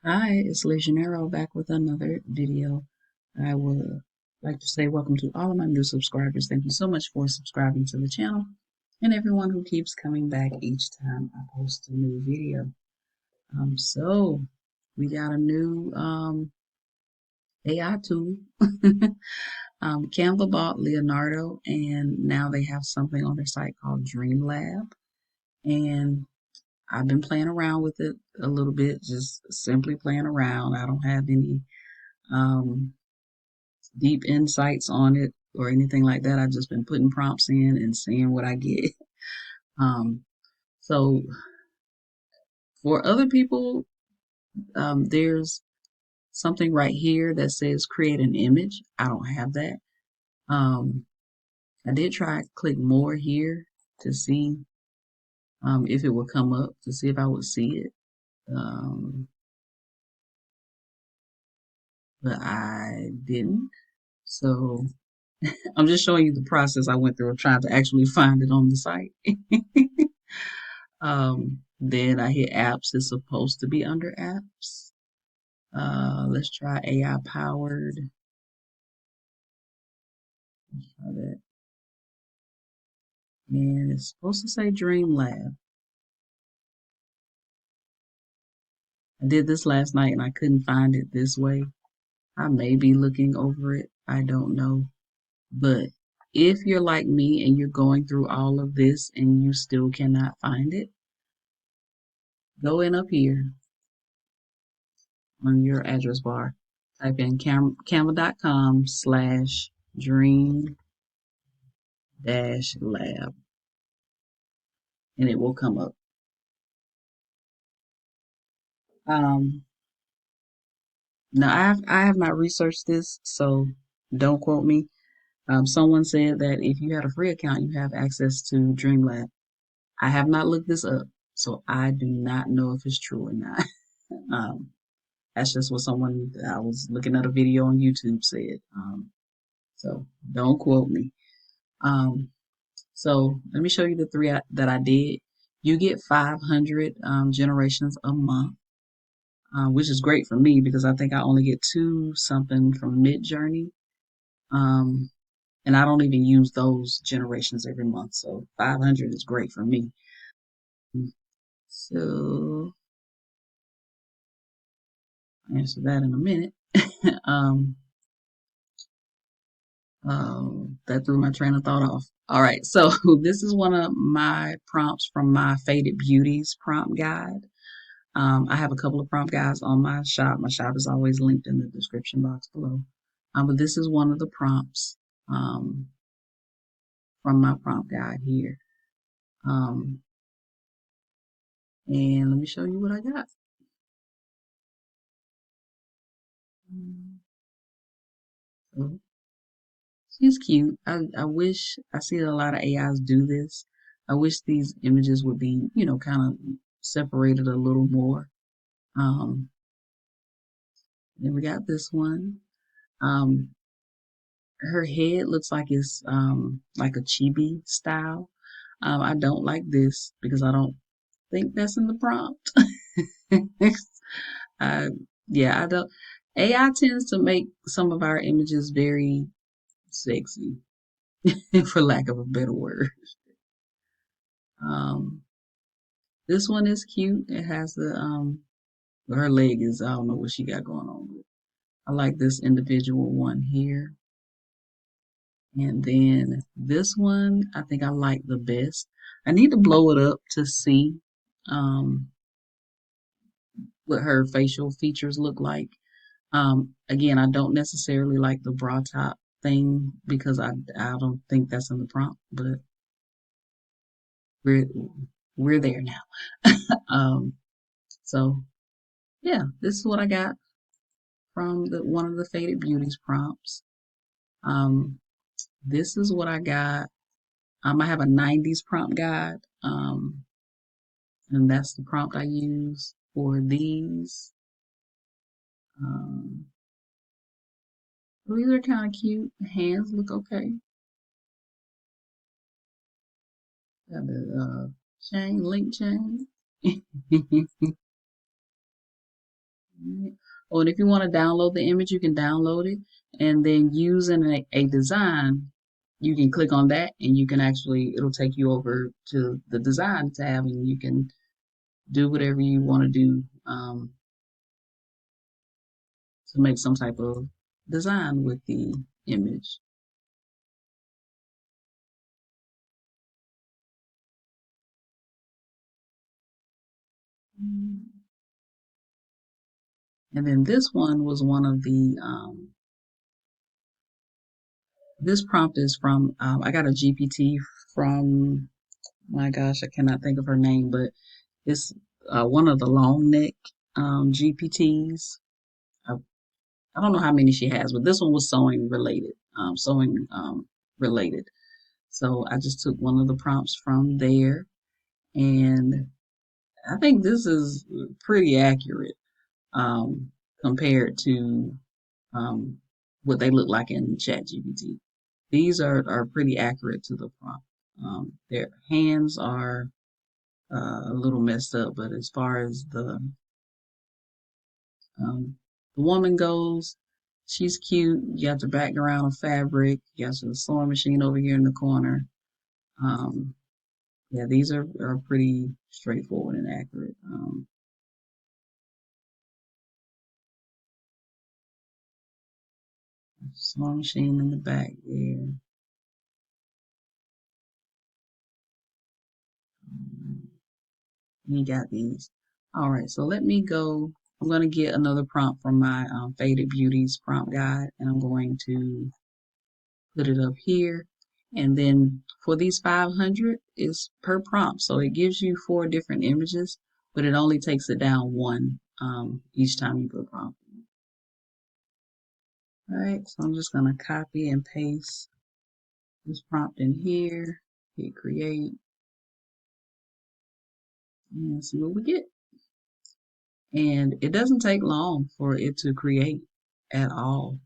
Hi, it's Legionero back with another video. I would like to say welcome to all of my new subscribers. Thank you so much for subscribing to the channel and everyone who keeps coming back each time I post a new video. So we got a new AI tool. Canva bought Leonardo and now they have something on their site called Dream Lab. And I've been playing around with it a little bit, just simply playing around. I don't have any um, deep insights on it or anything like that. I've just been putting prompts in and seeing what I get. Um, so for other people, there's something right here that says create an image. I don't have that. Um, I did try click more here to see if it would come up to see if I would see it. Um, but I didn't. So I'm just showing you the process I went through of trying to actually find it on the site. Then I hit apps. It's supposed to be under apps. Let's try AI powered. Try that. And it's supposed to say Dream Lab. I did this last night and I couldn't find it this way. I may be looking over it. I don't know. But if you're like me and you're going through all of this and you still cannot find it, go in up here on your address bar. Type in canva.com/dream dash lab and it will come up. Um, Now I have not researched this, so don't quote me. Someone said that if you had a free account, you have access to DreamLab. I have not looked this up, so I do not know if it's true or not. um, that's just what someone I was looking at a video on YouTube said. So don't quote me. Um, so let me show you the three that I did. You get 500 generations a month. Which is great for me because I think I only get two something from Mid Journey. Um, and I don't even use those generations every month. So 500 is great for me. So I'll answer that in a minute. um, that threw my train of thought off. All right. So this is one of my prompts from my Faded Beauties prompt guide. I have a couple of prompt guides on my shop. My shop is always linked in the description box below. But this is one of the prompts. Um, from my prompt guide here. Um, and let me show you what I got. So she's cute. I wish I see a lot of AIs do this. I wish these images would be, kind of separated a little more. Um, then we got this one. Um, her head looks like it's like a chibi style. I don't like this because I don't think that's in the prompt. I, yeah, I don't. AI tends to make some of our images very sexy, for lack of a better word. Um, this one is cute. It has her leg is, I don't know what she got going on with. I like this individual one here. And then this one, I think I like the best. I need to blow it up to see, um, what her facial features look like. Again, I don't necessarily like the bra top thing because I don't think that's in the prompt, but we're we're there now. Um, so yeah, this is what I got from the one of the Faded Beauties prompts. Um, this is what I got. I have a 90s prompt guide, and that's the prompt I use for these. Um, these are kind of cute. The hands look okay. Got the chain, link chain. Right. Oh, and if you want to download the image, you can download it, and then using a design, you can click on that, and you can actually it'll take you over to the design tab, and you can do whatever you want to do to make some type of design with the image. And then this one was one of the this prompt is from I got a GPT from my gosh, I cannot think of her name, but it's one of the long neck GPTs. I, I don't know how many she has, but this one was sewing related. So I just took one of the prompts from there, and I think this is pretty accurate um, compared to um, what they look like in ChatGPT. These are pretty accurate to the prompt. Their hands are a little messed up, but as far as the woman goes, she's cute. You got the background of fabric. You got the sewing machine over here in the corner. Um, yeah, these are pretty straightforward and accurate. Sewing machine in the back there. You got these. All right, so let me go. I'm going to get another prompt from my Faded Beauties prompt guide, and I'm going to put it up here. And then for these 500 is per prompt. So it gives you 4 different images, but it only takes it down one each time you put a prompt. All right, so I'm just going to copy and paste this prompt in here, hit create, and see what we get. And it doesn't take long for it to create at all.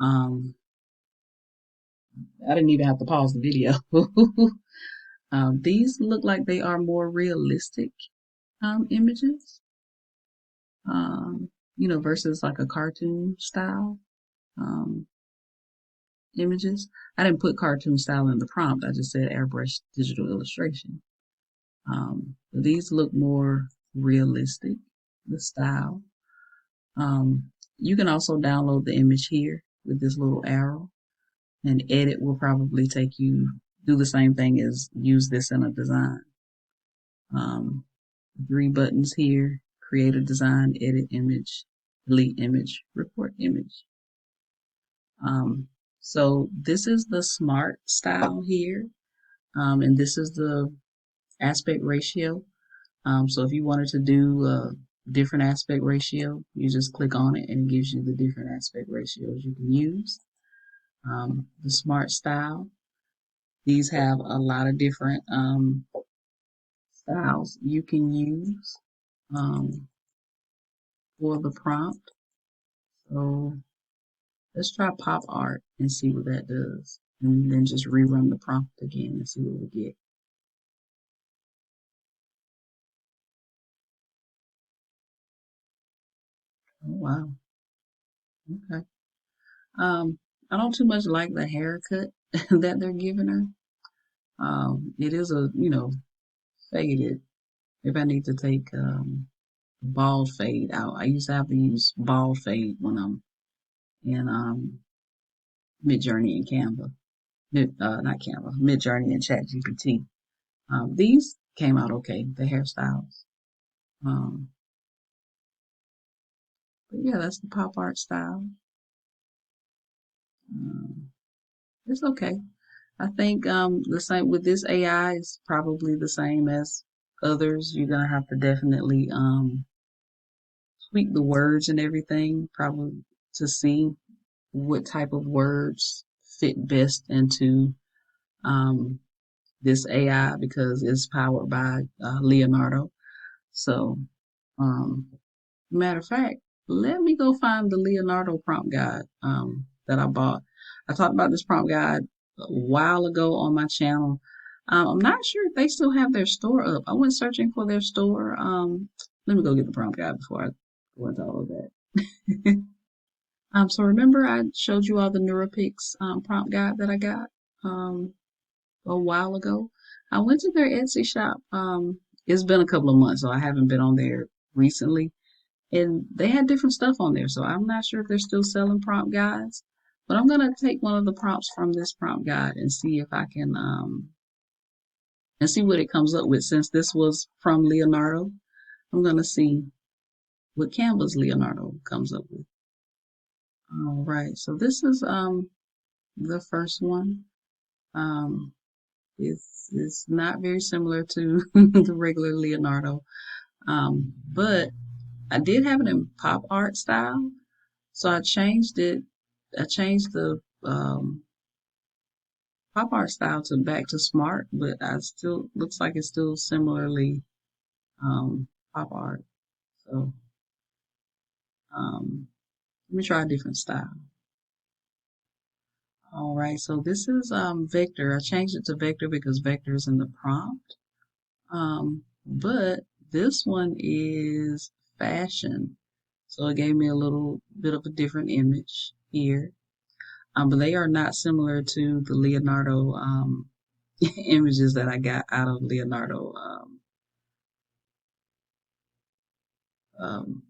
Um, I didn't even have to pause the video. These look like they are more realistic images, versus like a cartoon style um, images. I didn't put cartoon style in the prompt. I just said airbrush digital illustration. These look more realistic, the style. You can also download the image here with this little arrow, and edit will probably take you do the same thing as use this in a design. Um, 3 buttons here: create a design, edit image, delete image, report image. Um, so this is the smart style here, and this is the aspect ratio. So if you wanted to do a different aspect ratio, you just click on it and it gives you the different aspect ratios you can use. The smart style, these have a lot of different styles you can use um, for the prompt. So let's try pop art and see what that does. And then just rerun the prompt again and see what we get. Oh, wow. Okay. I don't too much like the haircut that they're giving her. It is faded. If I need to take bald fade out, I used to have to use bald fade when I'm in Midjourney and Canva. Not Canva, Midjourney and ChatGPT. These came out okay, the hairstyles. Um, but yeah, that's the pop art style. Um, it's okay. I think the same with this AI is probably the same as others. You're gonna have to definitely tweak the words and everything, probably to see what type of words fit best into um, this AI because it's powered by Leonardo. So, um, matter of fact, let me go find the Leonardo prompt guide that I bought. I talked about this prompt guide a while ago on my channel. I'm not sure if they still have their store up. I went searching for their store. Let me go get the prompt guide before I go into all of that. So remember I showed you all the NeuroPix prompt guide that I got a while ago. I went to their Etsy shop. It's been a couple of months, so I haven't been on there recently. And they had different stuff on there, so I'm not sure if they're still selling prompt guides. But I'm gonna take one of the prompts from this prompt guide and see if I can and see what it comes up with. Since this was from Leonardo, I'm gonna see what Canva's Leonardo comes up with. All right, so this is the first one. Um, it's not very similar to the regular Leonardo, but I did have it in pop art style, so I changed it. I changed the pop art style to back to smart, but I still looks like it's still similarly pop art. So let me try a different style. All right, so this is vector. I changed it to vector because vector is in the prompt. But this one is fashion. So it gave me a little bit of a different image here. But they are not similar to the Leonardo images that I got out of Leonardo. Um,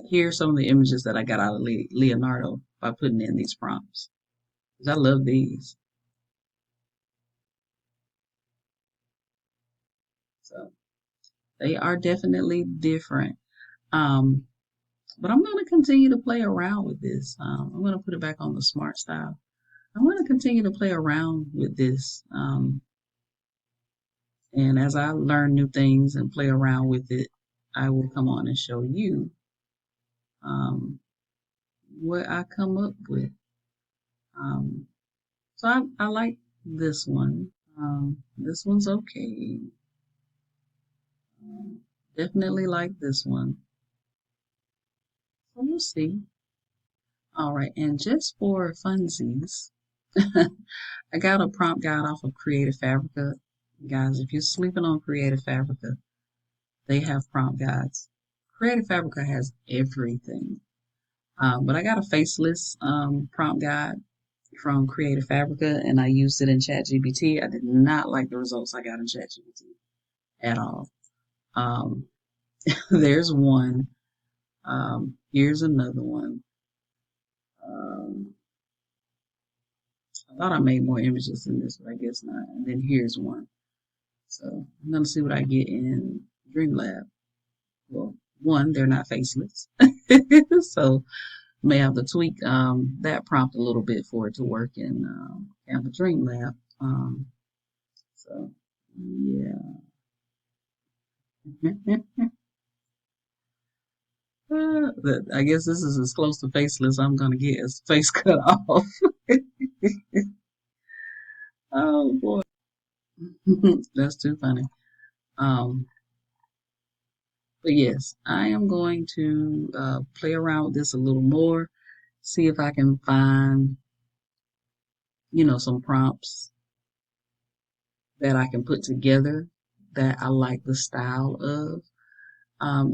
here are some of the images that I got out of Leonardo by putting in these prompts. 'Cause I love these. So they are definitely different. Um, but I'm going to continue to play around with this. I'm going to put it back on the smart style. I'm going to continue to play around with this. And as I learn new things and play around with it, I will come on and show you um, what I come up with. Um, so I like this one. This one's okay. Definitely like this one. So we'll see. All right, and just for funsies, I got a prompt guide off of Creative Fabrica. Guys, if you're sleeping on Creative Fabrica, they have prompt guides. Creative Fabrica has everything. But I got a faceless prompt guide from Creative Fabrica and I used it in ChatGPT. I did not like the results I got in ChatGPT at all. Um, there's one. Here's another one. Um, I thought I made more images than this, but I guess not. And then here's one. So I'm gonna see what I get in Dream Lab. Well, one, they're not faceless, so may have to tweak that prompt a little bit for it to work in Canva Dream Lab. So yeah. I guess this is as close to faceless I'm gonna get as face cut off. Oh boy, that's too funny. Um, but yes, I am going to play around with this a little more, see if I can find, some prompts that I can put together that I like the style of.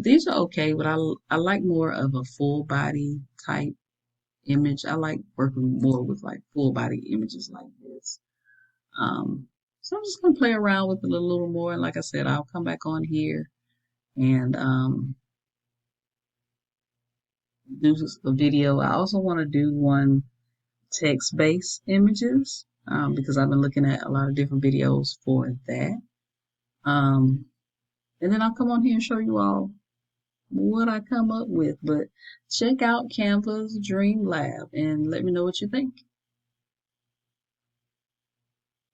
These are okay, but I like more of a full body type image. I like working more with like full body images like this. Um, so I'm just gonna play around with it a little more. And like I said, I'll come back on here and do a video. I also want to do one text-based images because I've been looking at a lot of different videos for that. Um, and then I'll come on here and show you all what I come up with. But check out Canva's Dream Lab and let me know what you think.